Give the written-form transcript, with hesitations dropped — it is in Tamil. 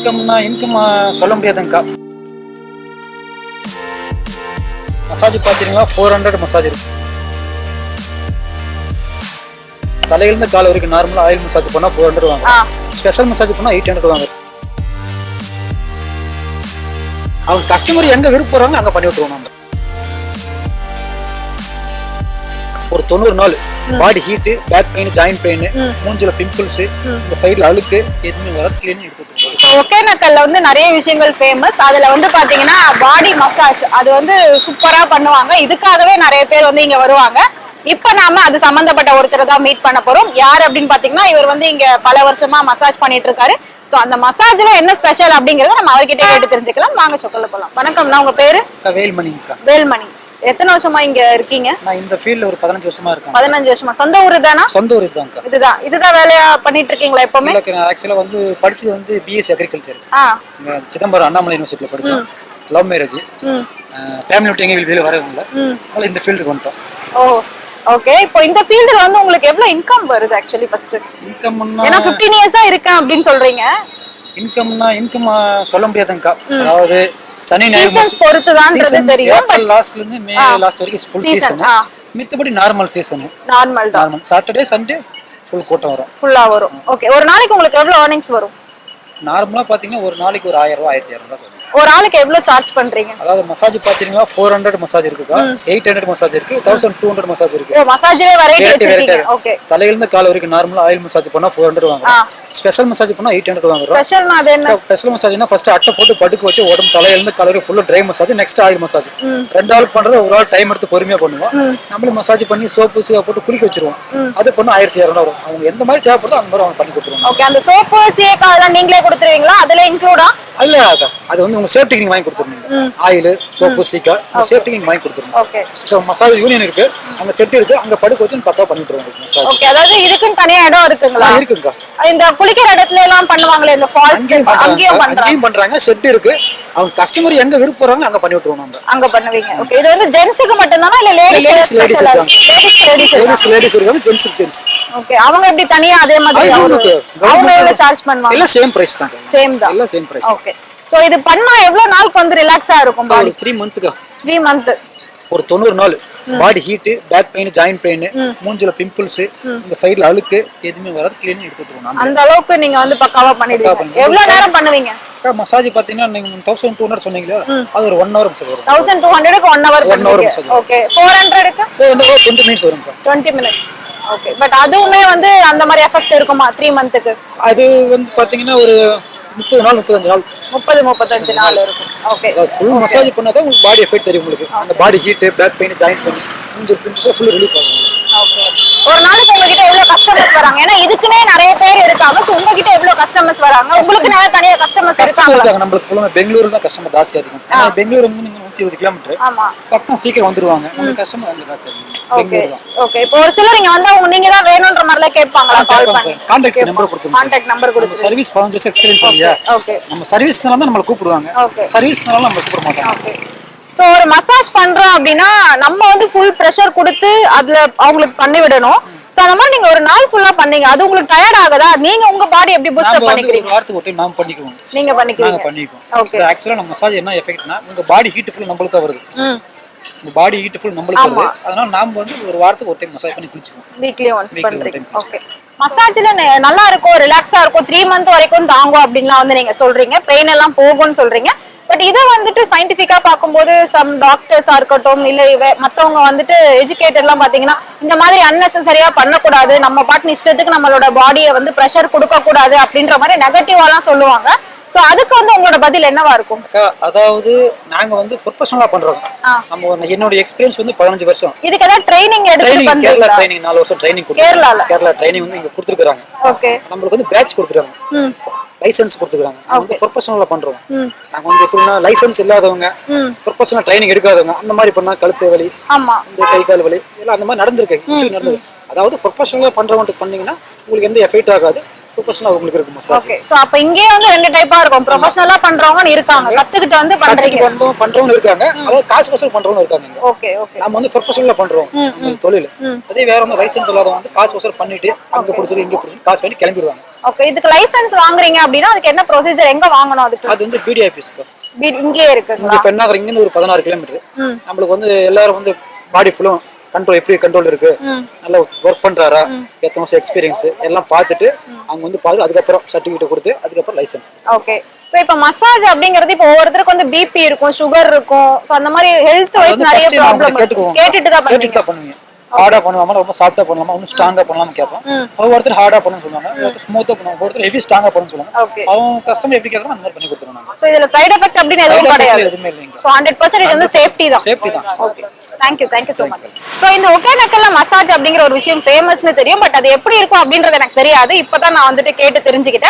இன்கம் சொல்ல முடியாதுங்கக்கா. மசாஜ் பார்த்தீங்கன்னா 400 மசாஜ் இருக்கு. தலையிலிருந்து கால் வரைக்கும் நார்மலா ஆயில் மசாஜ் பண்ணா 400 வாங்க. ஸ்பெஷல் மசாஜ் பண்ணா 800 வாங்க. அவங்க கஸ்டமர் எங்க விருப்பம் போறாங்க அங்க பண்ணி விட்டுருவோம் நம்ம. ஒரு 90 நாள் body heat, back pain, joint pain, மூஞ்சில பிம்பிள்ஸ், இந்த சைடுல அழுக்கு எதுவுமே வர கிளீன் எடுத்துட்டு. ஒகேனக்கல்ல வந்து நிறைய விஷயங்கள் ஃபேமஸ். அதுல வந்து பாத்தீங்கன்னா பாடி மசாஜ் அது வந்து சூப்பரா பண்ணுவாங்க. இதுக்காகவே நிறைய பேர் வந்து இங்க வருவாங்க. இப்ப நாம அது சம்பந்தப்பட்ட ஒருத்தரை தான் மீட் பண்ண போறோம். யார் அப்படின்னு பாத்தீங்கன்னா இவர் வந்து இங்க பல வருஷமா மசாஜ் பண்ணிட்டு இருக்காரு. சோ அந்த மசாஜ்ல என்ன ஸ்பெஷல் அப்படிங்கறத நம்ம அவர்கிட்ட கேட்டு தெரிஞ்சுக்கலாம். வாங்க ஷோக்குள்ள போலாம். வணக்கம்ண்ணா, உங்க பேரு? வேல்மணிங்கக்கா. வேல்மணி. எத்தனை வருஷமா இங்க இருக்கீங்க? நான் இந்த ஃபீல்ட்ல ஒரு 15 வருஷமா இருக்கேன். 15 வருஷமா. சொந்த ஊரு தானா? சொந்த ஊரு தான்க்கா. இதுதான் வேலையா பண்ணிட்டு இருக்கீங்களா எப்பவுமே? இல்ல, நான் ஆக்சுவலா வந்து படிச்சது வந்து பிஎஸ்சி அக்ரிகல்ச்சர். இங்க சிதம்பரம் அண்ணாமலை யூனிவர்சிட்டில படிச்சேன். Love marriage. ஃபேமிலி விட்டு எங்க வெளிய வரவே இல்ல. அதனால இந்த ஃபீல்டுக்கு வந்துட்டோம். ஓ, ஓகே. இப்போ இந்த ஃபீல்ட்ல வந்து உங்களுக்கு எவ்வளவு இன்கம் வருது ஆக்சுவலி ஃபர்ஸ்ட்? இன்கம்னா ஏன்னா 15 இயர்ஸா இருக்கேன் அப்படினு சொல்றீங்க. இன்கம் சொல்ல முடியாதுங்கக்கா. அதாவது சனி ஞாயிறு பொறுத்து தான் தெரியும். பட் லாஸ்ட்ல இருந்து மே லாஸ்ட் வரைக்கும் ஃபுல் சீசன். மித்தபடி normal season. Normal Saturday Sunday full கூட்டம் வரும். ஃபுல்லா வரும். ஓகே. ஒரு நாளைக்கு உங்களுக்கு எவ்வளவு earnings வரும்? நார்மலா பாத்தீங்கன்னா ஒரு நாளைக்கு ஒரு 1000 ரூபாய் 1200 ரூபாய். ஒரு ஆளுக்கு எவ்வளவு சார்ஜ் பண்றீங்க? அதாவது மசாஜ் பாத்தீங்கன்னா 400 மசாஜ் இருக்குக்கா, 800 மசாஜ் இருக்கு, 1200 மசாஜ் இருக்கு. ஓ, மசாஜ்லயே வெரைட்டி வச்சிருக்கீங்க. ஓகே. தலையிலிருந்து கால் வரைக்கும் நார்மலா ஆயில் மசாஜ் பண்ணா 400 வாங்குறோம். ஸ்பெஷல் மசாஜ் பண்ணா 800 வாங்குறோம். ஸ்பெஷல்னா அது என்ன? ஸ்பெஷல் மசாஜ்னா ஃபர்ஸ்ட் அட்டை போட்டு படுக்க வச்சு உடம்பு தலையிலிருந்து கால் வரைக்கும் ஃபுல்லா try massage, next oil massage. ரெண்டு ஆளுக்கு பண்றது ஒரு ஆள் டைம் எடுத்து பொறுமையா பண்ணுவோம். நம்மளே மசாஜ் பண்ணி சோப்பு சீவா போட்டு குளிக்க வச்சிருவோம். அது பண்ணா 1200 வரும். அவங்க எந்த மாதிரி தேவைப்படுதோ அந்த மாதிரி அவங்க பண்ணி கொடுத்துருவாங்க. ஓகே. அந்த சோப்பு சீயக்கா அதெல்லாம் நீங்களே கொடுத்துருவீங்களா? அதுல இன்க்ளூடா? அல்ல, அது வந்து உங்க சேஃப்டிக்கு நீங்க வாங்கி கொடுத்துருங்க. ஆயில், சோப்பு, சீக்கா சேஃப்டிக்கு நீங்க வாங்கி கொடுத்துருங்க. ஓகே. சோ மசாஜ் யூனியன் இருக்கு, அங்க செட் இருக்கு, அங்க படுக்க வச்சு பக்கா பண்ணிட்டு இருக்கோம் மசாஜ். ஓகே. அதாவது இதுக்குன்னு தனியா இடம் இருக்குங்களா? இருக்குங்க. இந்த குளிக்கிற இடத்துல எல்லாம் பண்ணுவாங்களே இந்த ஃபால்ஸ், அங்கேயும் பண்றாங்க. செட் இருக்கு. அவங்க கஸ்டமர் எங்க விருப்பம் போறாங்க அங்க பண்ணி விட்டுருவோம் நம்ம. அங்க பண்ணுவீங்க. ஓகே. இது வந்து ஜென்ட்ஸ்க்கு மட்டும் தானா இல்ல லேடிஸ் இருக்காங்க? லேடிஸ் இருக்காங்க, ஜென்ட்ஸ். ஓகே. அவங்க எப்படி தனியா அதே மாதிரி அவங்க எவ்வளவு சார்ஜ் பண்ணுவாங்க? எல்லாம் சேம் பிரைஸ் தான். சேம் தான். எல்லாம் சேம் பிரைஸ். ஓகே. சோ இது பண்ணா எவ்வளவு நாளுக்கு வந்து ரிலாக்ஸா இருக்கும் பாடி? 3 மந்த்க்கா. 3 மந்த். ஒரு 90 நாள் body heat, back pain, joint pain, மூஞ்சில பிம்பிள்ஸ், இந்த சைடுல அழுக்கு எதுவுமே வராது கிளீன் எடுத்துட்டுருவோம். அந்த அளவுக்கு நீங்க வந்து பக்காவா பண்ணிடுவீங்க. எவ்வளவு நேரம் பண்ணுவீங்க? மசாஜ் பாத்தீங்கன்னா நீங்க 1200 சொன்னீங்களா, அது ஒரு 1 hour மசாஜ் வரும். 1200க்கு 1 hour பண்ணுவீங்க. ஓகே. 400க்கு 20 minutes வரும்க்கா. 20 minutes. ஓகே. பட் அதுவுமே வந்து அந்த மாதிரி எஃபெக்ட் இருக்குமா 3 மந்த்க்கு? அது வந்து பாத்தீங்கன்னா ஒரு 30 நாள் 35 நாள் 35 நாள் இருக்கும். ஓகே. ஃபுல் மசாஜ் பண்ணாதான் உங்களுக்கு பாடி எஃபெக்ட் தெரியும். உங்களுக்கு அந்த body heat, back pain, joint pain, மூஞ்சி பிம்பிள்ஸ் ஃபுல் ரிலீஃப் ஆகும். ஓகே. ஒரு நாளைக்கு உங்ககிட்ட எவ்வளவு கஸ்டமர்ஸ் வராங்க? ஏன்னா இதுக்குனே நிறைய பேர் இருக்காங்க. சோ உங்ககிட்ட எவ்வளவு கஸ்டமர்ஸ் வராங்க? உங்களுக்கு நிறைய தனியா கஸ்டமர்ஸ் இருக்காங்க? நம்மளுக்கு புலமே பெங்களூர்ல தான் கஸ்டமர் ஜாஸ்தி அதிகம். ஏன்னா பெங்களூர் வந்து நீங்க 120 கிலோமீட்டர். ஆமா. பக்கம் சீக்கிரம் வந்துருவாங்க. நம்ம கஸ்டமர் அங்க ஜாஸ்தி அதிகம். பெங்களூர் தான். ஓகே. இப்போ ஒரு சிலர் இங்க வந்தா நீங்க தான் வேணும்ன்ற மாதிரிலாம் கேட்பாங்களா? கால் பண்ணி கான்டாக்ட் நம்பர் கொடுத்துருங்க. கான்டாக்ட் நம்பர் கொடுத்து சர்வீஸ் 15 வருஷம் எக்ஸ்பீரியன்ஸ் இல்லையா? ஓகே. நம்ம சர்வீஸ்னால தான் நம்மள கூப்பிடுவாங்க. சர்வீஸ்னால நம்ம கூப்பிட மாட்டாங்க. ஓகே. சோ ஒரு மசாஜ் பண்றோம் அப்படினா நம்ம வந்து ஃபுல் பிரஷர் கொடுத்து அதுல அவங்களுக்கு பண்ணி விடணும். சோ அந்த மாதிரி நீங்க ஒரு நாள் ஃபுல்லா பண்ணீங்க, அது உங்களுக்கு டயர்ட் ஆகுதா? நீங்க உங்க பாடி எப்படி பூஸ்ட் அப் பண்ணிக்கிறீங்க? ஒரு வாரத்துக்கு ஒரு டைம் நாம பண்ணிக்குவோம். நீங்க பண்ணிக்கிறீங்க? நாங்க பண்ணிக்குவோம். ஓகே. ஆக்சுவலா நம்ம மசாஜ் என்ன எஃபெக்ட்னா உங்க பாடி ஹீட் ஃபுல் நம்மளுக்கு தான் வருது. உங்க பாடி ஹீட் ஃபுல் நம்மளுக்கு வருது. அதனால நாம வந்து ஒரு வாரத்துக்கு ஒரு டைம் மசாஜ் பண்ணி குளிச்சுக்குவோம். வீக்லி ஒன்ஸ் பண்றீங்க. ஓகே. மசாஜ்ல நல்லா இருக்கும், ரிலாக்ஸா இருக்கும், 3 மந்த் வரைக்கும் தாங்கும் அப்படின்லாம் வந்து நீங்க சொல்றீங்க. பெயின் எல்லாம் போகும்னு சொல்றீங்க. பட் இதை வந்துட்டு சயின்டிபிக்கா பார்க்கும்போது சம் டாக்டர்ஸா இருக்கட்டும் இல்ல மத்தவங்க வந்துட்டு எஜுகேட்டட் எல்லாம் பாத்தீங்கன்னா இந்த மாதிரி அன்னெசரியா பண்ணக்கூடாது, நம்ம பாட்டு இஷ்டத்துக்கு நம்மளோட பாடியை வந்து பிரஷர் கொடுக்க கூடாது அப்படின்ற மாதிரி நெகட்டிவாலாம் சொல்லுவாங்க. சோ அதுக்கு வந்து உங்களோட பதில் என்னவா இருக்கும்? அதாவது நாங்க வந்து ப்ரொபஷனலா பண்றோம். நம்ம என்னோட எக்ஸ்பீரியன்ஸ் வந்து 15 வருஷம். இதுக்கு ஏதாவது ட்ரைனிங் எடுத்து பண்றீங்களா? கேரளா ட்ரைனிங் 4 வருஷம் ட்ரைனிங் கொடுத்துருக்காங்க. கேரளா ட்ரைனிங் வந்து இங்க கொடுத்துருக்காங்க. ஓகே. நமக்கு வந்து பேட்ச் கொடுத்துருக்காங்க, லைசன்ஸ் கொடுத்துருக்காங்க. நம்ம ப்ரொபஷனலா பண்றோம். நாங்க வந்து எப்படின்னா லைசன்ஸ் இல்லாதவங்க, ப்ரொபஷனல் ட்ரைனிங் எடுக்காதவங்க அந்த மாதிரி பண்ணா கழுத்து வலி, இந்த கை கால் வலி எல்லாம் அந்த மாதிரி நடந்திருக்கு. அதாவது ப்ரொபஷனலா பண்றவங்க பண்ணீங்கன்னா உங்களுக்கு எந்த எஃபெக்ட் ஆகாது. ப்ரொஃபஷனல் உங்களுக்கு இருக்கு மசாஜ். ஓகே சோ அப்ப இங்கேயே வந்து ரெண்டு டைப்பா இருக்கும். ப்ரொஃபஷனலா பண்றவங்க இருக்காங்க, கத்துக்கிட்டு வந்து பண்றீங்க. பண்றவங்க இருக்காங்க, அதாவது காசு வசூல் பண்றவங்க இருக்காங்க இங்க. ஓகே ஓகே நம்ம வந்து ப்ரொஃபஷனலா பண்றோம் நம்ம தொழில். அதே வேற வந்து லைசென்ஸ் இல்லாதவங்க வந்து காசு வசூல் பண்ணிட்டு அங்க புடிச்சது இங்க புடிச்சது காசு வாங்கி கிளம்பிடுவாங்க. ஓகே இதுக்கு லைசென்ஸ் வாங்குறீங்க அப்படின்னா அதுக்கு என்ன ப்ரொசீஜர், எங்க வாங்கணும்? அதுக்கு அது வந்து பிடி ஆபீஸ்க்கு இங்கேயே இருக்குங்களா? இங்க பெண்ணாகர் இங்க இருந்து ஒரு 16 கிலோமீட்டர். நம்மளுக்கு வந்து எல்லாரும் வந்து பாடி ஃபுல்லும் கண்ட்ரோல் எப்படி கண்ட்ரோல் இருக்கு, நல்லா ஒர்க் பண்றாரா, எத்தனை வருஷம் எக்ஸ்பீரியன்ஸ் எல்லாம் பார்த்துட்டு அவங்க வந்து பார்த்து அதுக்கப்புறம் சர்டிஃபிகேட் கொடுத்து அதுக்கப்புறம் லைசென்ஸ். ஓகே சோ இப்போ மசாஜ் அப்படிங்கிறது இப்போ ஒவ்வொருத்தருக்கு வந்து பிபி இருக்கும், சுகர் இருக்கும், சோ அந்த மாதிரி ஹெல்த் வைஸ் நிறைய ப்ராப்ளம் கேட்டுட்டு தான் பண்ணுவீங்க. ஹார்டா பண்ணுவாங்க, ரொம்ப சாஃப்டா பண்ணலாமா, இன்னும் ஸ்ட்ராங்கா பண்ணலாமா கேட்போம். ஒவ்வொருத்தர் ஹார்டா பண்ணணும்னு சொல்லுவாங்க, ஒருத்தர் ஸ்மூத்தா பண்ணுவாங்க, ஒருத்தர் ஹெவி ஸ்ட்ராங்கா பண்ணணும்னு சொல்லுவாங்க. அவங்க கஸ்டமர் எப்படி கேட்கறாங்க அந்த மாதிரி பண்ணி கொடுத்துருவாங்க. சோ இதுல சைடு எஃபெக்ட் அப்படின்னு எதுவும் கிடையாது, எதுவுமே இல்லைங்க. சோ 100% வந்து சேஃப்டி தான். சேஃப்டி தான். Okay thank you so much. So இந்த ஒகேனக்கல்ல மசாஜ் அப்படிங்கிற ஒரு விஷயம் ஃபேமஸ்னு தெரியும், பட் அது எப்படி இருக்கும் அப்படின்றது எனக்கு தெரியாது. இப்பதான் நான் வந்துட்டு கேட்டு தெரிஞ்சுக்கிட்டேன்.